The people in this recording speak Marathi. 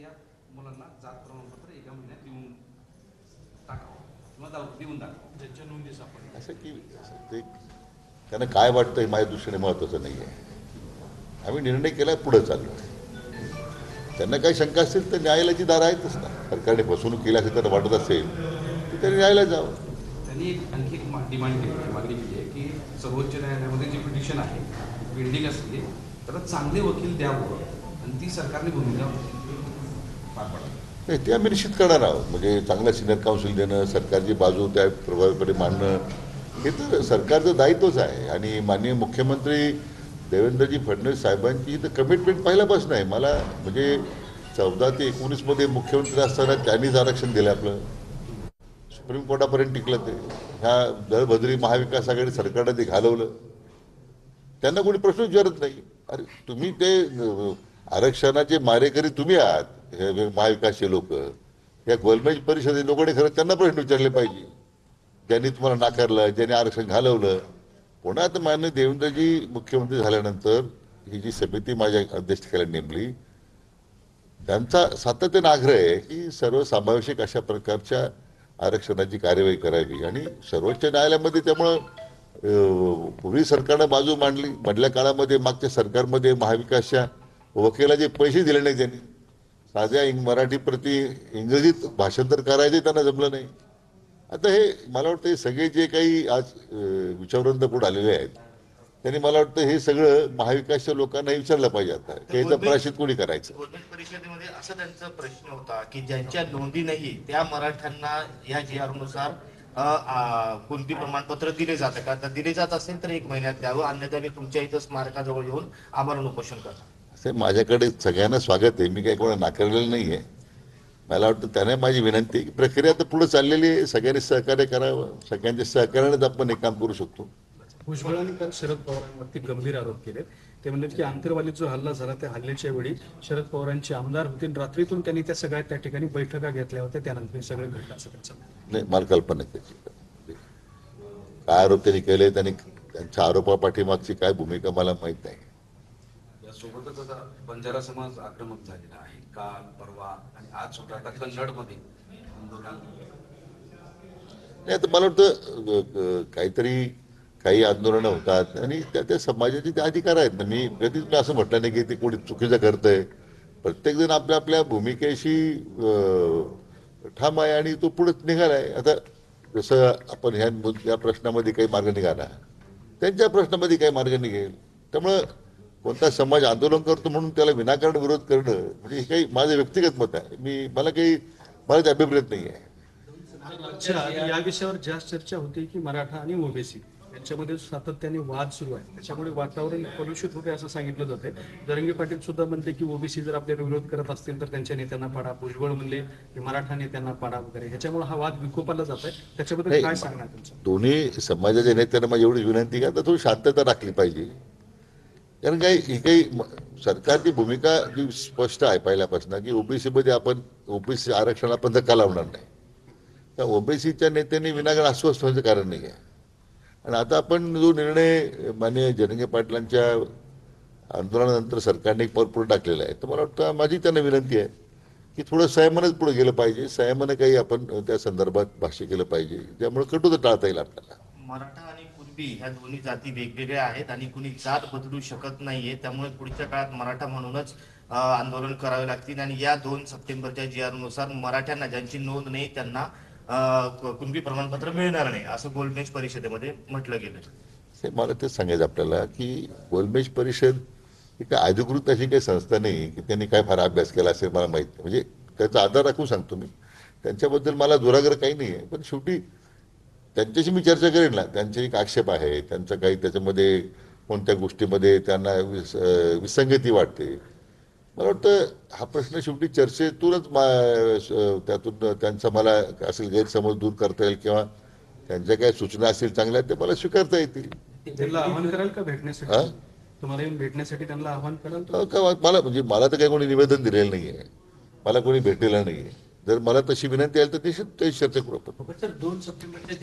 या मुलांना जात प्रमाणपत्र एका महिन्यात देऊन टाकावं किंवा देऊन टाकावं ज्यांच्या नोंदी सापडल्या. असं की ते त्यांना काय वाटतं हे माझ्या दृष्टीने महत्त्वाचं नाही आहे. आम्ही निर्णय केला, पुढे चाललो. त्यांना काही शंका असेल तर न्यायालयाची दारं आहेतच ना. सरकारने फसवणूक केली असेल त्यांना वाटत असेल तर त्यांनी न्यायालयात जावं. त्यांनी आणखी एक डिमांड केली, मागणी केली आहे की सर्वोच्च न्यायालयामध्ये जी पिटिशन आहे पेंडिंग असली तर चांगले वकील द्यावं आणि ती सरकारने भूमिका पार पाडावी. नाही, ते आम्ही निश्चित करणार आहोत. म्हणजे चांगलं सिनियर काउन्सिल देणं, सरकारची बाजू त्या प्रभावीपणे मांडणं हे तर सरकारचं दायित्वच आहे. आणि माननीय मुख्यमंत्री देवेंद्रजी फडणवीस साहेबांची तर कमिटमेंट पहिल्यापासून आहे. मला म्हणजे 14 ते 19 मुख्यमंत्री असताना त्यांनीच आरक्षण दिलं, आपलं सुप्रीम कोर्टापर्यंत टिकलं. ते ह्या दळभद्री महाविकास आघाडी सरकारनं ते घालवलं. त्यांना कोणी प्रश्न विचारत नाही. अरे तुम्ही ते आरक्षणाचे मारेकरी तुम्ही आहात, हे महाविकासचे लोक. या गोलमेज परिषदेचे लोकांनी खरं त्यांना प्रश्न विचारले पाहिजे, ज्यांनी तुम्हाला नाकारलं, ज्यांनी आरक्षण घालवलं. पुन्हा तर माननीय देवेंद्रजी मुख्यमंत्री झाल्यानंतर ही जी समिती माझ्या अध्यक्षतेखाली नेमली, त्यांचा सातत्याने आग्रह आहे की सर्वसमावेशक अशा प्रकारच्या आरक्षणाची कार्यवाही करावी. आणि सर्वोच्च न्यायालयामध्ये त्यामुळं पूर्वी सरकारनं बाजू मांडली. मधल्या काळामध्ये मागच्या सरकारमध्ये महाविकासच्या वकिलाचे पैसे दिले नाही त्यांनी. साध्या मराठी प्रति इंग्रजीत भाषांतर करायचे त्यांना जमलं नाही. आता हे मला वाटतं हे सगळे जे काही आज विचारवंत पुढे आलेले आहेत त्यांनी मला वाटतं हे सगळं महाविकासच्या लोकांना विचारलं पाहिजे आता की याचं प्रायश्चित कोणी करायचं. परिषदेमध्ये असा त्यांचा प्रश्न होता की ज्यांच्या नोंदी नाही त्या मराठ्यांना या GR नुसार कोणती प्रमाणपत्र दिले जातं का, तर दिले जात असेल तर 1 महिन्यात द्यावं, अन्यथा मी तुमच्या इथं स्मारकाजवळ येऊन आमरण उपोषण करणार. असे माझ्याकडे सगळ्यांना स्वागत आहे. मी काही कोणा नाकारलेलं नाही आहे. मला वाटतं त्याने माझी विनंती आहे की प्रक्रिया तर पुढे चाललेली आहे. सगळ्यांनी सहकार्य करावं. सगळ्यांच्या सहकार्यानेच आपण एक काम करू शकतो. भुजबळांनी काल शरद पवारांवरती गंभीर आरोप केले. ते म्हणले की आंतरवालीत जो हल्ला झाला त्या हल्ल्याच्या वेळी शरद पवारांचे आमदार होते, रात्रीतून त्यांनी त्या सगळ्या त्या ठिकाणी बैठका घेतल्या होत्या, त्यानंतर सगळं घडलं असं त्यांचं. नाही, मला कल्पना त्याची काय आरोप त्यांनी केले, त्यांनी त्यांच्या आरोपापाठीमागची काय भूमिका मला माहीत नाही. यासोबतच आता बंजारा समाज आक्रमक झालेला आहे. काल परवा आणि आज सुद्धा आता कन्नडमध्ये आंदोलन. नाही, आता मला वाटतं काही आंदोलनं होतात आणि त्या समाजाचे ते अधिकार आहेत ना. मी कधीच असं म्हटलं नाही की ते कोणी चुकीचं करतंय. प्रत्येकजण आपल्या आपल्या भूमिकेशी ठाम आहे आणि तो पुढे निघालाय. आता जसं आपण या प्रश्नामध्ये काही मार्ग निघाला, त्यांच्या प्रश्नामध्ये काही मार्ग निघेल. त्यामुळं कोणता समाज आंदोलन करतो म्हणून त्याला विनाकारण विरोध करणं म्हणजे हे काही माझं व्यक्तिगत मत आहे. मला ते अभिप्रेत नाही आहे. या विषयावर जास्त चर्चा होती की मराठा आणि ओबीसी यांच्यामध्ये सातत्याने वाद सुरू आहे, त्याच्यामुळे वातावरण कलुषित होते असं सांगितलं जाते. जरंगे पाटील सुद्धा म्हणते की ओबीसी जर आपल्याला विरोध करत असतील तर त्यांच्या नेत्यांना पाडा. भुजबळ म्हणले की मराठा नेत्यांना पाडा वगैरे. ह्याच्यामुळे हा वाद विकोपाला जात आहे. त्याच्याबद्दल काय सांगणार तुमचं? दोन्ही समाजाच्या नेत्यांना माझी एवढी विनंती का, आता थोडी शांतता राखली पाहिजे. कारण ही काही सरकारची भूमिका जी स्पष्ट आहे पहिल्यापासून की ओबीसी मध्ये आपण ओबीसी आरक्षण आपण धक्का लावणार नाही. त्या ओबीसीच्या नेत्यांनी विनाकारण अस्वस्थ व्हायचं कारण नाही आहे. आणि आता आपण जो निर्णय माननीय जरंगे पाटलांच्या आंदोलनानंतर सरकारने एक पाऊल पुढे टाकलेला आहे, तर मला वाटतं माझी त्यांना विनंती आहे की थोडं संयमानच पुढे गेलं पाहिजे. संयमानं काही आपण त्या संदर्भात भाष्य केलं पाहिजे, त्यामुळे कटुता टाळता येईल आपल्याला. मराठा आणि कुणबी ह्या दोन्ही जाती वेगवेगळ्या आहेत आणि कुणी जात बदलू शकत नाहीये. त्यामुळे पुढच्या काळात मराठा म्हणूनच आंदोलन करावे लागतील. आणि या 2 सप्टेंबरच्या GR नुसार मराठ्यांना ज्यांची नोंद नाही त्यांना कुणबी प्रमाणपत्र मिळणार नाही असं गोलमेज परिषदेमध्ये म्हटलं गेलं. मला तेच सांगायचं आपल्याला की गोलमेज परिषद ही काय अधिकृत अशी काही संस्था नाही की त्यांनी काय फार अभ्यास केला असेल, मला माहित नाही. म्हणजे त्याचा आधार राखून सांगतो मी. त्यांच्याबद्दल मला दुराग्रह काही नाही आहे, पण शेवटी त्यांच्याशी मी चर्चा करेन ना. त्यांचे एक आक्षेप आहे, त्यांचं काही त्याच्यामध्ये कोणत्या गोष्टीमध्ये त्यांना विसंगती वाटते. मला वाटतं हा प्रश्न शेवटी चर्चेतूनच त्यातून त्यांचा मला असेल गैरसमज दूर करता येईल किंवा त्यांच्या काही सूचना असतील चांगल्या ते मला स्वीकारता येतील. त्यांना आव्हान कराल का भेटण्यासाठी? तुम्हाला येऊन भेटण्यासाठी त्यांना आव्हान कराल मला म्हणजे मला तर काही कोणी निवेदन दिलेलं नाही आहे, मला कोणी भेटलेलं नाही आहे. जर मला तशी विनंती आली तर ते चर्चा करू आपण. 2 सप्टेंबरच्या